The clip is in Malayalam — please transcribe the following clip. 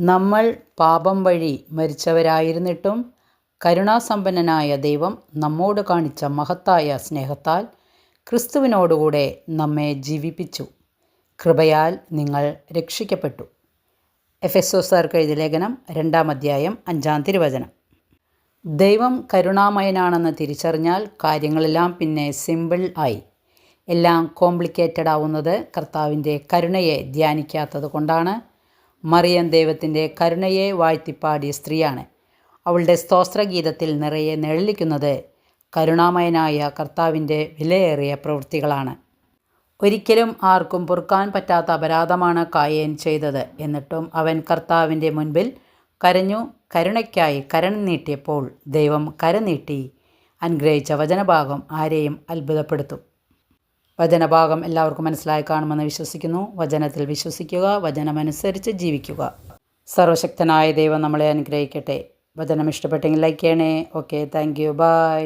നമ്മൾ പാപം വഴി മരിച്ചവരായിരുന്നിട്ടും കരുണാസമ്പന്നനായ ദൈവം നമ്മോട് കാണിച്ച മഹത്തായ സ്നേഹത്താൽ ക്രിസ്തുവിനോടുകൂടെ നമ്മെ ജീവിപ്പിച്ചു. കൃപയാൽ നിങ്ങൾ രക്ഷിക്കപ്പെട്ടു. എഫെസോസ്യർക്ക് എഴുതിയ ലേഖനം 2-ാം അധ്യായം 5-ാം തിരുവചനം. ദൈവം കരുണാമയനാണെന്ന് തിരിച്ചറിഞ്ഞാൽ കാര്യങ്ങളെല്ലാം പിന്നെ സിമ്പിൾ ആയി. എല്ലാം കോംപ്ലിക്കേറ്റഡ് ആവുന്നത് കർത്താവിൻ്റെ കരുണയെ ധ്യാനിക്കാത്തത് കൊണ്ടാണ്. മറിയം ദൈവത്തിൻ്റെ കരുണയെ വാഴ്ത്തിപ്പാടിയ സ്ത്രീയാണ്. അവളുടെ സ്തോത്രഗീതത്തിൽ നിറയെ നിഴലിക്കുന്നത് കരുണാമയനായ കർത്താവിൻ്റെ വിലയേറിയ പ്രവൃത്തികളാണ്. ഒരിക്കലും ആർക്കും പൊറുക്കാൻ പറ്റാത്ത അപരാധമാണ് കായേൻ ചെയ്തത്. എന്നിട്ടും അവൻ കർത്താവിൻ്റെ മുൻപിൽ കരഞ്ഞു. കരുണയ്ക്കായി കരം നീട്ടിയപ്പോൾ ദൈവം കരനീട്ടി അനുഗ്രഹിച്ച വചനഭാഗം ആരെയും അത്ഭുതപ്പെടുത്തും. വചനഭാഗം എല്ലാവർക്കും മനസ്സിലായി കാണുമെന്ന് വിശ്വസിക്കുന്നു. വചനത്തിൽ വിശ്വസിക്കുക, വചനമനുസരിച്ച് ജീവിക്കുക. സർവശക്തനായ ദൈവം നമ്മളെ അനുഗ്രഹിക്കട്ടെ. വചനം ഇഷ്ടപ്പെട്ടെങ്കിൽ ലൈക്ക് ചെയ്യണേ. Okay, thank you, by.